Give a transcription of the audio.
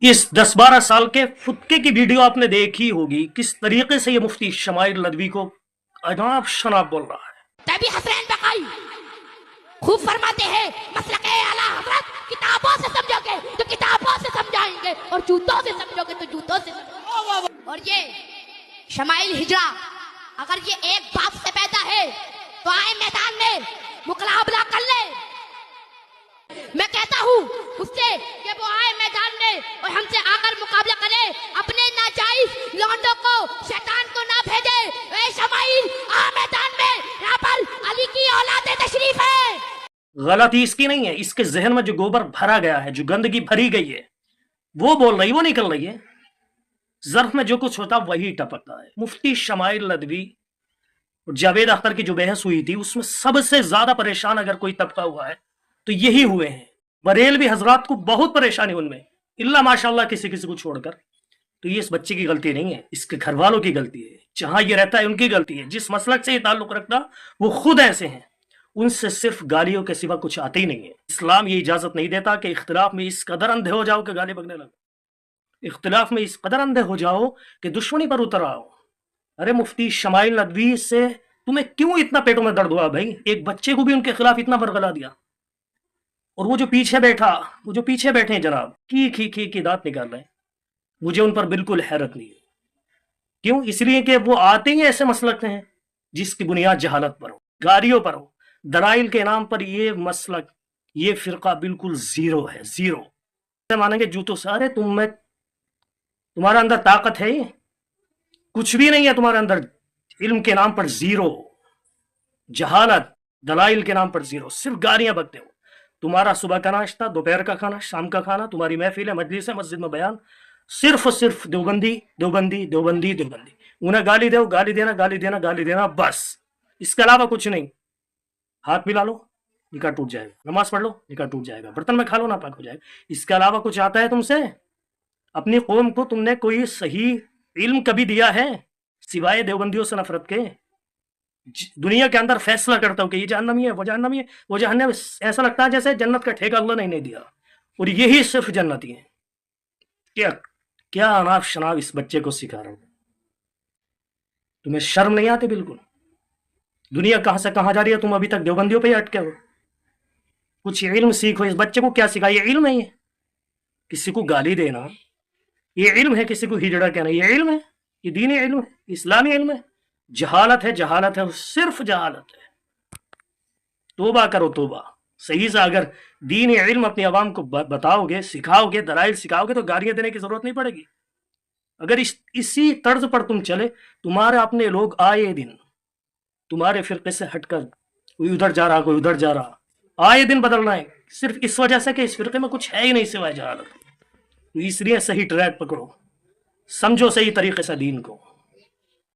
इस 10-12 साल के फुतके की वीडियो आपने देखी होगी, किस तरीके से ये मुफ्ती शमाइल नदवी को अनाप शनाप बोल रहा है। तभी हसनैन बकाई खूब फरमाते हैं, मसलके आला हजरत किताबों से समझोगे तो किताबों से समझाएंगे और जूतों से समझोगे तो जूतों से समझाएंगे। और ये शमाइल हिजरा अगर ये एक बाप से पैदा है तो आए मैदान में मुकाबला कर ले। मैं कहता हूँ उससे कि वो आए मैदान में और हमसे आकर मुकाबला करे, अपने नाजायज लौंडों को शैतान को ना भेजे। ए शमाइल आ मैदान में, यहाँ पर अली की औलाद तशरीफ है। गलती इसकी नहीं है, इसके जहन में जो गोबर भरा गया है, जो गंदगी भरी गई है, वो बोल रही, वो निकल रही है। ज़र्फ में जो कुछ होता वही टपकता है। मुफ्ती शमाइल नदवी और जावेद अख्तर की जो बहस हुई थी, उसमें सबसे ज्यादा परेशान अगर कोई तबका हुआ है तो यही हुए हैं। बरेलवी हजरात को बहुत परेशानी उनमें, इल्ला माशाल्लाह किसी किसी को छोड़कर। तो ये इस बच्चे की गलती नहीं है, इसके घर वालों की गलती है, जहां ये रहता है उनकी गलती है। जिस मसलक से ये ताल्लुक रखता वो खुद ऐसे हैं, उनसे सिर्फ गालियों के सिवा कुछ आते ही नहीं है। इस्लाम ये इजाजत नहीं देता कि इख्तिलाफ में इस कदर अंधे हो जाओ कि गाली बकने लगो, इख्तिलाफ में इस कदर अंधे हो जाओ कि दुश्मनी पर उतर आओ। अरे मुफ्ती शमाइल नदवी से तुम्हें क्यों इतना पेटों में दर्द हुआ भाई? एक बच्चे को भी उनके खिलाफ इतना बरगला दिया। और वो जो पीछे बैठे हैं जनाब, की दांत निकाल रहे हैं। मुझे उन पर बिल्कुल हैरत नहीं है। क्यों? इसलिए कि वो आते ही ऐसे मसलक हैं जिसकी बुनियाद जहालत पर हो, गालियों पर हो, दलाइल के नाम पर। ये मसलक, ये फिरका बिल्कुल जीरो है, जीरो। मानेंगे जूतों से। अरे तुम्हारे अंदर ताकत है? ये कुछ भी नहीं है तुम्हारे अंदर। इल्म के नाम पर जीरो, जहालत, दलाइल के नाम पर जीरो, सिर्फ गालियां बकते हो। तुम्हारा सुबह का नाश्ता, दोपहर का खाना, शाम का खाना, तुम्हारी महफिल है, मजलिस है, मस्जिद में बयान, सिर्फ और सिर्फ देवबंदी देवबंदी देवबंदी देवबंदी। उन्हें गाली दो, गाली देना, गाली देना, गाली देना, बस। इसके अलावा कुछ नहीं। हाथ मिला लो, निकाह टूट जाएगा। नमाज पढ़ लो, निकाह टूट जाएगा। बर्तन में खा लो, नापाक हो जाएगा। इसके अलावा कुछ आता है तुमसे? अपनी कौम को तुमने कोई सही इल्म कभी दिया है सिवाय देवबंदियों से नफरत के? दुनिया के अंदर फैसला करता हूं कि ये जहन्नमी है, वो जहन्नमी है, वो जहन्नम। ऐसा लगता है जैसे जन्नत का ठेका अल्लाह ने नहीं दिया और यही सिर्फ जन्नती है। क्या क्या अनाप शनाप इस बच्चे को सिखा रहा हूं। तुम्हें शर्म नहीं आती बिल्कुल? दुनिया कहां से कहां जा रही है, तुम अभी तक देवबंदियों पे ही अटके हो। कुछ इल्म सीखो। इस बच्चे को क्या सिखा? ये इल्म नहीं है किसी को गाली देना, ये इल्म है किसी को हिजड़ा कहना, ये इल्म है, ये दीनी इल्म है, इस्लामी इल्म है। जहालत है, जहालत है, सिर्फ जहालत है। तोबा करो, तोबा। सही से अगर दीन इल्म अपनी आवाम को बताओगे, सिखाओगे, दलाइल सिखाओगे तो गालियां देने की जरूरत नहीं पड़ेगी। अगर इसी तर्ज पर तुम चले, तुम्हारे अपने लोग आए दिन तुम्हारे फिरके से हटकर कोई उधर जा रहा, कोई उधर जा रहा, आए दिन बदल रहे हैं, सिर्फ इस वजह से कि इस फिरके में कुछ है ही नहीं सिवाय जहालत। तो इसलिए सही ट्रैक पकड़ो, समझो सही तरीके से दीन को।